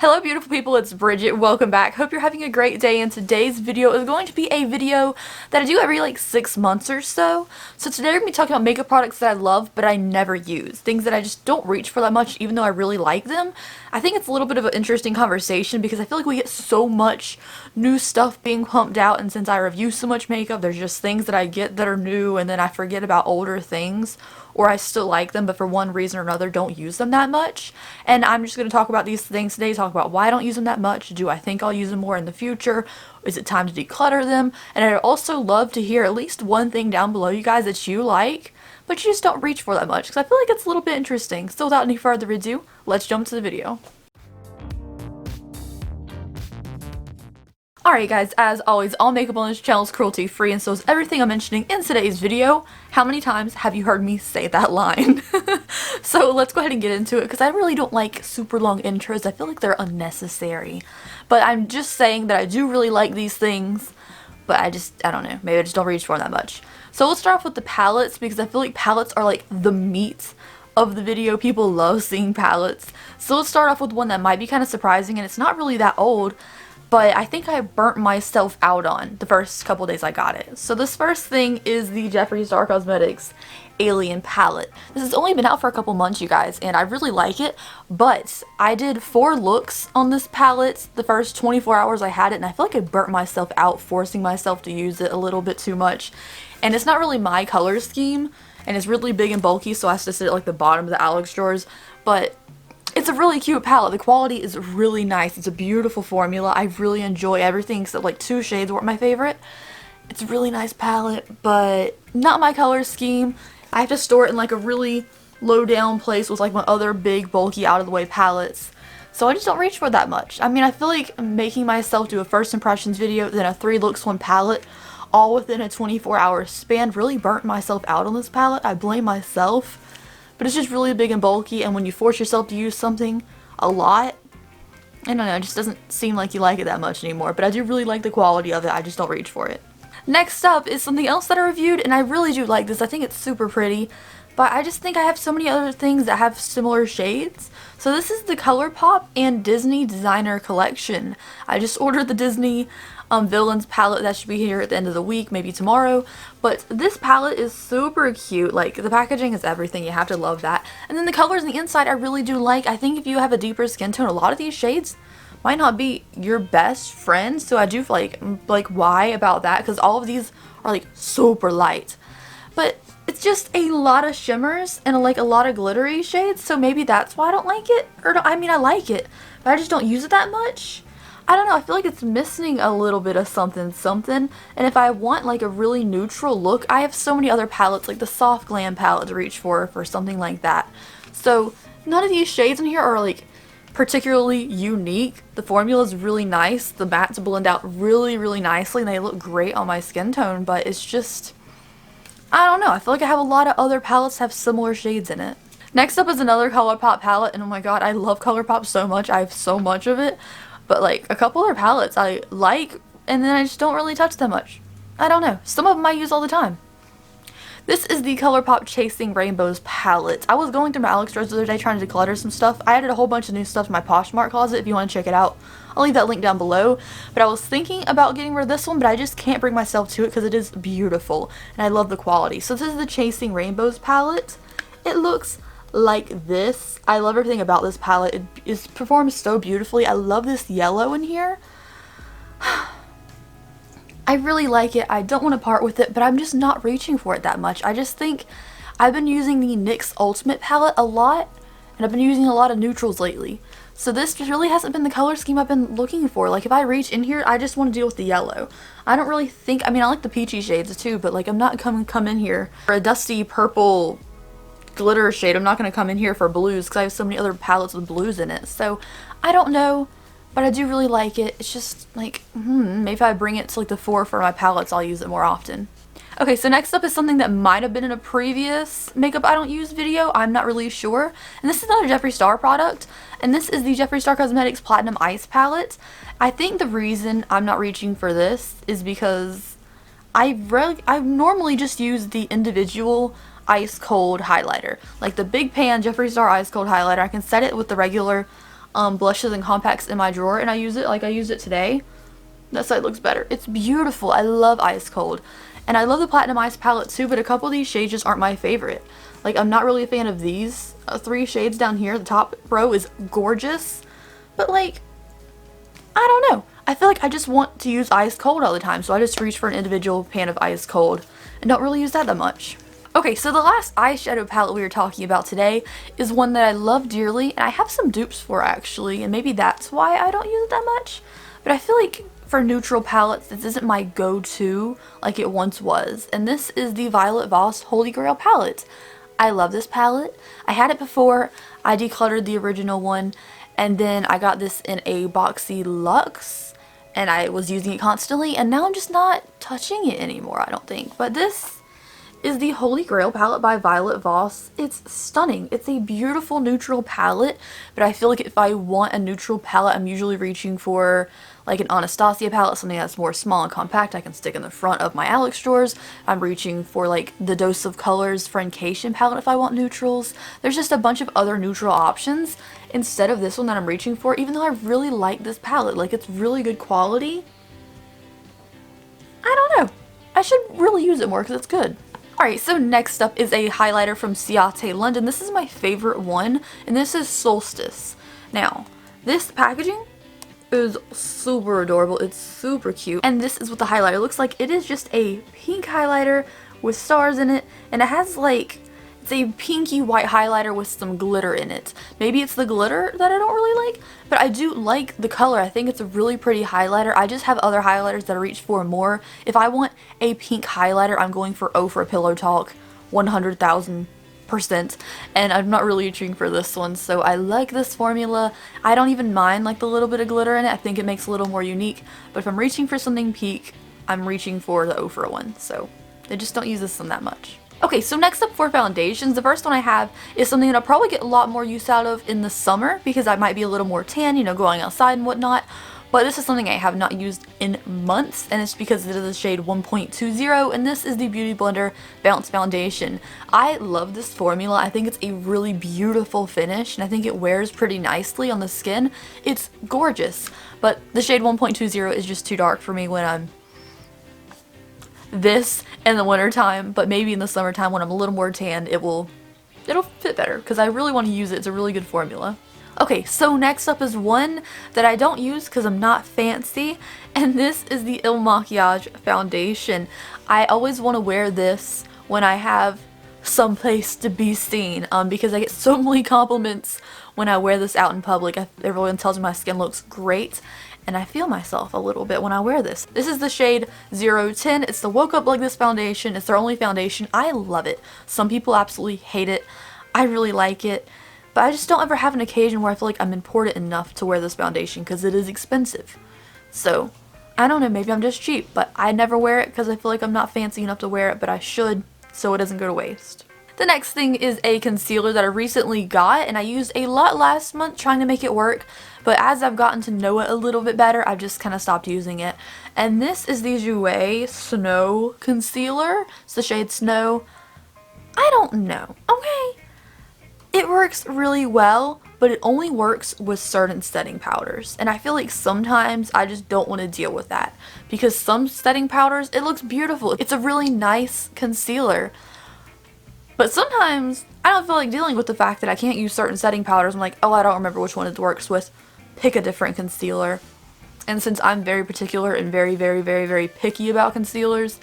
Hello beautiful people, it's Bridget. Welcome back. Hope you're having a great day, and today's video is going to be a video that I do every like 6 months or so. So today we're going to be talking about makeup products that I love but I never use. Things that I just don't reach for that much even though I really like them. I think it's a little bit of an interesting conversation because I feel like we get so much new stuff being pumped out, and since I review so much makeup, there's just things that I get that are new and then I forget about older things. Or I still like them, but for one reason or another don't use them that much. And I'm just going to talk about these things today, talk about why I don't use them that much. Do I think I'll use them more in the future? Is it time to declutter them? And I'd also love to hear at least one thing down below, you guys, that you like, but you just don't reach for that much, because I feel like it's a little bit interesting. So without any further ado, let's jump to the video. Alright guys, as always, all makeup on this channel is cruelty free, and so is everything I'm mentioning in today's video. How many times have you heard me say that line? So let's go ahead and get into it, because I really don't like super long intros. I feel like they're unnecessary. But I'm just saying that I do really like these things, but I don't know, maybe I just don't reach for them that much. So let's start off with the palettes, because I feel like palettes are like the meat of the video. People love seeing palettes. So let's start off with one that might be kind of surprising, and it's not really that old, but I think I burnt myself out on the first couple days I got it. So this first thing is the Jeffree Star Cosmetics Alien Palette. This has only been out for a couple months, you guys, and I really like it, but I did 4 looks on this palette the first 24 hours I had it, and I feel like I burnt myself out forcing myself to use it a little bit too much. And it's not really my color scheme, and it's really big and bulky, so I have to sit at like the bottom of the Alex drawers, but it's a really cute palette. The quality is really nice. It's a beautiful formula. I really enjoy everything except like 2 shades weren't my favorite. It's a really nice palette, but not my color scheme. I have to store it in like a really low down place with like my other big bulky out of the way palettes. So I just don't reach for that much. I mean, I feel like making myself do a first impressions video, then a 3 looks 1 palette, all within a 24-hour span, really burnt myself out on this palette. I blame myself. But it's just really big and bulky, and when you force yourself to use something a lot, I don't know, it just doesn't seem like you like it that much anymore. But I do really like the quality of it, I just don't reach for it. Next up is something else that I reviewed, and I really do like this. I think it's super pretty, but I just think I have so many other things that have similar shades. So this is the ColourPop and Disney Designer Collection. I just ordered the Disney Villains palette. That should be here at the end of the week, maybe tomorrow. But this palette is super cute. Like, the packaging is everything. You have to love that. And then the colors on the inside I really do like. I think if you have a deeper skin tone, a lot of these shades might not be your best friend. So I do feel like why about that? Because all of these are like super light. But it's just a lot of shimmers and like a lot of glittery shades. So maybe that's why I don't like it. Or I mean, I like it, but I just don't use it that much. I don't know, I feel like it's missing a little bit of something, and if I want like a really neutral look, I have so many other palettes, like the Soft Glam palette to reach for something like that. So none of these shades in here are like particularly unique. The formula is really nice, the mattes blend out really nicely, and they look great on my skin tone, but it's just, I don't know, I feel like I have a lot of other palettes that have similar shades in it. Next up is another ColourPop palette, and oh my god, I love ColourPop so much, I have so much of it. But like a couple other palettes I like, and then I just don't really touch them much. I don't know. Some of them I use all the time. This is the ColourPop Chasing Rainbows palette. I was going through my Alex drawers the other day trying to declutter some stuff. I added a whole bunch of new stuff to my Poshmark closet if you want to check it out. I'll leave that link down below. But I was thinking about getting rid of this one, but I just can't bring myself to it because it is beautiful. And I love the quality. So this is the Chasing Rainbows palette. It looks like this. I love everything about this palette. It performs so beautifully. I love this yellow in here. I really like it. I don't want to part with it, but I'm just not reaching for it that much. I just think I've been using the NYX Ultimate palette a lot, and I've been using a lot of neutrals lately. So this just really hasn't been the color scheme I've been looking for. Like if I reach in here, I just want to deal with the yellow. I don't really think, I mean I like the peachy shades too, but like I'm not come in here for a dusty purple glitter shade. I'm not going to come in here for blues because I have so many other palettes with blues in it. So I don't know, but I do really like it. It's just like, maybe if I bring it to like the 4 for my palettes, I'll use it more often. Okay, so next up is something that might have been in a previous makeup I don't use video. I'm not really sure. And this is another Jeffree Star product. And this is the Jeffree Star Cosmetics Platinum Ice Palette. I think the reason I'm not reaching for this is because I normally just use the individual ice cold highlighter, like the big pan Jeffree Star ice cold highlighter. I can set it with the regular blushes and compacts in my drawer and I use it like I used it today. That side looks better. It's beautiful. I love Ice Cold. And I love the Platinum Ice palette too, but a couple of these shades just aren't my favorite. Like, I'm not really a fan of these 3 shades down here. The top row is gorgeous, but like, I don't know. I feel like I just want to use Ice Cold all the time, so I just reach for an individual pan of Ice Cold and don't really use that much. Okay, so the last eyeshadow palette we were talking about today is one that I love dearly, and I have some dupes for actually, and maybe that's why I don't use it that much. But I feel like for neutral palettes, this isn't my go-to like it once was, and this is the Violet Voss Holy Grail palette. I love this palette. I had it before, I decluttered the original one, and then I got this in a boxy luxe, and I was using it constantly, and now I'm just not touching it anymore, I don't think. But this is the Holy Grail palette by Violet Voss. It's stunning. It's a beautiful neutral palette, but I feel like if I want a neutral palette, I'm usually reaching for like an Anastasia palette, something that's more small and compact I can stick in the front of my Alex drawers. I'm reaching for like the Dose of Colors Friendcation palette if I want neutrals. There's just a bunch of other neutral options instead of this one that I'm reaching for, even though I really like this palette. Like, it's really good quality. I don't know. I should really use it more because it's good. Alright, so next up is a highlighter from Suic'de London. This is my favorite one, and this is Solstice. Now, this packaging is super adorable. It's super cute. And this is what the highlighter looks like. It is just a pink highlighter with stars in it, and it has like, it's a pinky white highlighter with some glitter in it. Maybe it's the glitter that I don't really like, but I do like the color. I think it's a really pretty highlighter. I just have other highlighters that I reach for more. If I want a pink highlighter, I'm going for O for Pillow Talk 100,000%, and I'm not really reaching for this one, so I like this formula. I don't even mind like the little bit of glitter in it. I think it makes it a little more unique, but if I'm reaching for something pink, I'm reaching for the Ofra one, so I just don't use this one that much. Okay, so next up for foundations, the first one I have is something that I'll probably get a lot more use out of in the summer because I might be a little more tan, you know, going outside and whatnot. But this is something I have not used in months, and it's because it is the shade 1.20, and this is the Beauty Blender Bounce Foundation. I love this formula. I think it's a really beautiful finish, and I think it wears pretty nicely on the skin. It's gorgeous, but the shade 1.20 is just too dark for me when I'm this in the winter time, but maybe in the summertime when I'm a little more tanned, it'll fit better because I really want to use it. It's a really good formula. Okay, so next up is one that I don't use because I'm not fancy, and this is the Il Makiage foundation. I always want to wear this when I have someplace to be seen because I get so many compliments when I wear this out in public. Everyone tells me my skin looks great, and I feel myself a little bit when I wear this. This is the shade 010. It's the Woke Up Like This foundation. It's their only foundation. I love it. Some people absolutely hate it. I really like it, but I just don't ever have an occasion where I feel like I'm important enough to wear this foundation because it is expensive. So, I don't know, maybe I'm just cheap, but I never wear it because I feel like I'm not fancy enough to wear it, but I should so it doesn't go to waste. The next thing is a concealer that I recently got, and I used a lot last month trying to make it work, but as I've gotten to know it a little bit better, I've just kind of stopped using it. And this is the Jouer Snow Concealer. It's the shade Snow. I don't know, okay? It works really well, but it only works with certain setting powders, and I feel like sometimes I just don't want to deal with that because some setting powders, it looks beautiful. It's a really nice concealer, but sometimes I don't feel like dealing with the fact that I can't use certain setting powders. I'm like, oh, I don't remember which one it works with. Pick a different concealer. And since I'm very particular and very, very, very, very picky about concealers,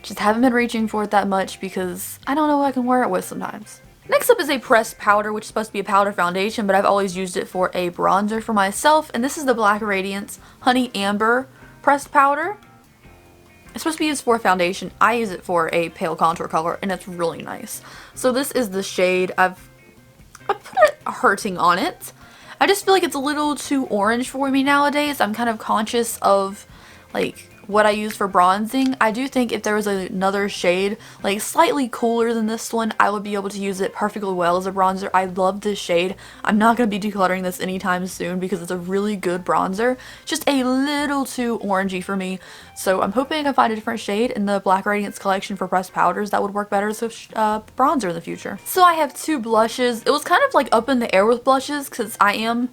just haven't been reaching for it that much because I don't know what I can wear it with sometimes. Next up is a pressed powder, which is supposed to be a powder foundation, but I've always used it for a bronzer for myself, and this is the Black Radiance Honey Amber pressed powder. It's supposed to be used for a foundation. I use it for a pale contour color, and it's really nice. So this is the shade. I've put it Hurting on it. I just feel like it's a little too orange for me nowadays. I'm kind of conscious of like what I use for bronzing. I do think if there was another shade like slightly cooler than this one, I would be able to use it perfectly well as a bronzer. I love this shade. I'm not going to be decluttering this anytime soon because it's a really good bronzer. Just a little too orangey for me. So I'm hoping I can find a different shade in the Black Radiance collection for pressed powders that would work better as a bronzer in the future. So I have two blushes. It was kind of like up in the air with blushes because I am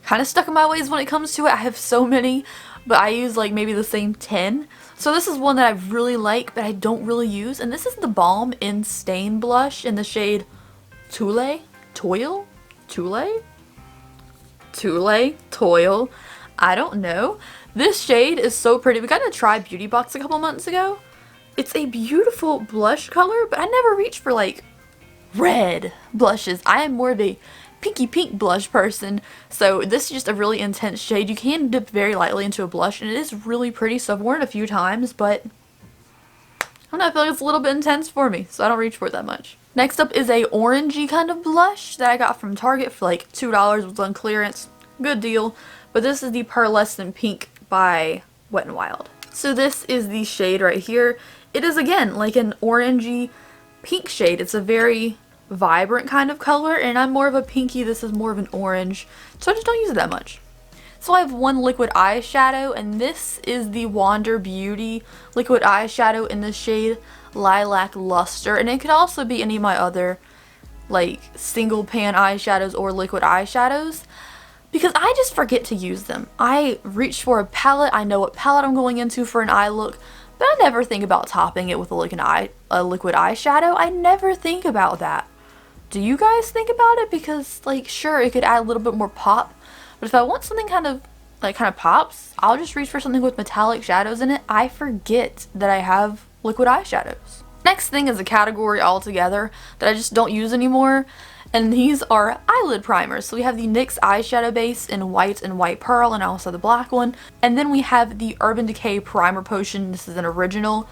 kind of stuck in my ways when it comes to it. I have so many, but I use like maybe the same 10. So this is one that I really like, but I don't really use. And this is the Balm in Stain Blush in the shade Toil? I don't know. This shade is so pretty. We got in a Try Beauty box a couple months ago. It's a beautiful blush color, but I never reach for like red blushes. I am more of a pinky pink blush person, so this is just a really intense shade. You can dip very lightly into a blush, and it is really pretty, so I've worn it a few times, but I don't know, I feel like it's a little bit intense for me, so I don't reach for it that much. Next up is a orangey kind of blush that I got from Target for like $2. It was on clearance. Good deal. But this is the Pearlescent Pink by Wet n Wild. So this is the shade right here. It is again like an orangey pink shade. It's a very vibrant kind of color, and I'm more of a pinky. This is more of an orange, so I just don't use it that much. So I have one liquid eyeshadow, and this is the Wander Beauty liquid eyeshadow in the shade Lilac Luster, and it could also be any of my other like single pan eyeshadows or liquid eyeshadows, because I just forget to use them. I reach for a palette, I know what palette I'm going into for an eye look, but I never think about topping it with a liquid eyeshadow. I never think about that. Do you guys think about it? Because like, sure, it could add a little bit more pop, but if I want something kind of pops, I'll just reach for something with metallic shadows in it. I forget that I have liquid eyeshadows. Next thing is a category altogether that I just don't use anymore, and these are eyelid primers. So we have the NYX eyeshadow base in white and white pearl, and also the black one, and then we have the Urban Decay primer potion. This is an original.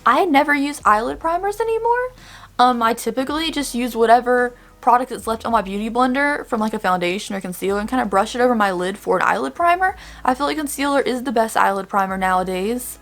I never use eyelid primers anymore. I typically just use whatever product that's left on my beauty blender from like a foundation or concealer and kind of brush it over my lid for an eyelid primer. I feel like concealer is the best eyelid primer nowadays,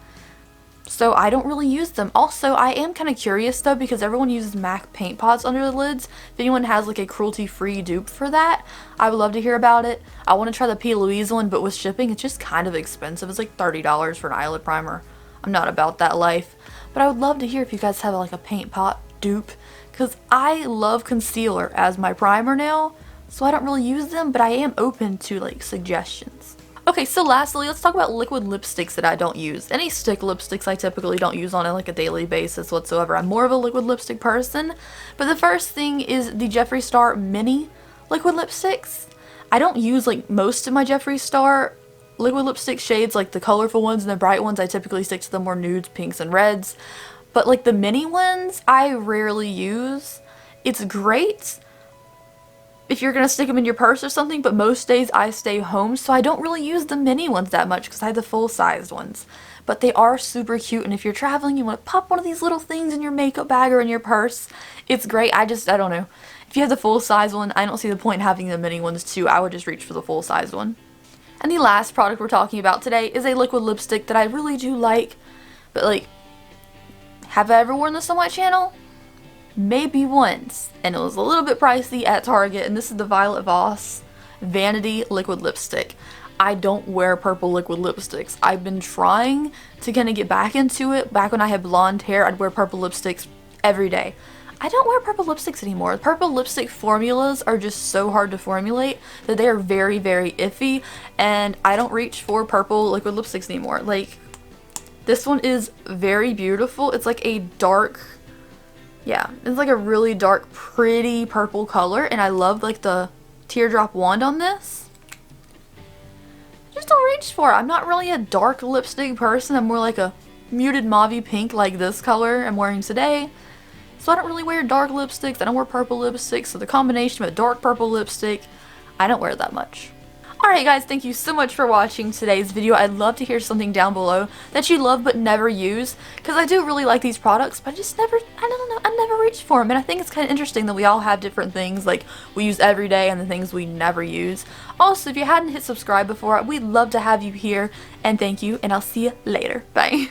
so I don't really use them. Also, I am kind of curious though, because everyone uses MAC paint pots under the lids. If anyone has like a cruelty-free dupe for that, I would love to hear about it. I want to try the P. Louise one, but with shipping it's just kind of expensive. It's like $30 for an eyelid primer. I'm not about that life, but I would love to hear if you guys have like a paint pot dupe, because I love concealer as my primer now, so I don't really use them, but I am open to like suggestions. Okay, so lastly, let's talk about liquid lipsticks that I don't use. Any stick lipsticks I typically don't use on like a daily basis whatsoever. I'm more of a liquid lipstick person, but the first thing is the Jeffree Star mini liquid lipsticks. I don't use like most of my Jeffree Star liquid lipstick shades, like the colorful ones and the bright ones. I typically stick to the more nudes, pinks, and reds. But like the mini ones, I rarely use. It's great if you're gonna stick them in your purse or something, but most days I stay home, so I don't really use the mini ones that much because I have the full-sized ones. But they are super cute, and if you're traveling, you want to pop one of these little things in your makeup bag or in your purse, it's great. I don't know. If you have the full-size one, I don't see the point in having the mini ones too. I would just reach for the full-size one. And the last product we're talking about today is a liquid lipstick that I really do like, but like, have I ever worn this on my channel? Maybe once, and it was a little bit pricey at Target, and this is the Violet Voss Vanity Liquid Lipstick. I don't wear purple liquid lipsticks. I've been trying to kind of get back into it. Back when I had blonde hair, I'd wear purple lipsticks every day. I don't wear purple lipsticks anymore. Purple lipstick formulas are just so hard to formulate that they are very, very iffy, and I don't reach for purple liquid lipsticks anymore. Like, this one is very beautiful. It's like a dark, yeah, it's like a really dark, pretty purple color, and I love like the teardrop wand on this. Just don't reach for it. I'm not really a dark lipstick person. I'm more like a muted mauve pink like this color I'm wearing today. So I don't really wear dark lipsticks. I don't wear purple lipsticks, so the combination of a dark purple lipstick, I don't wear that much. Alright guys, thank you so much for watching today's video. I'd love to hear something down below that you love but never use, because I do really like these products, but I just never, I don't know, I never reach for them. And I think it's kind of interesting that we all have different things like we use every day and the things we never use. Also, if you hadn't hit subscribe before, we'd love to have you here, and thank you, and I'll see you later. Bye.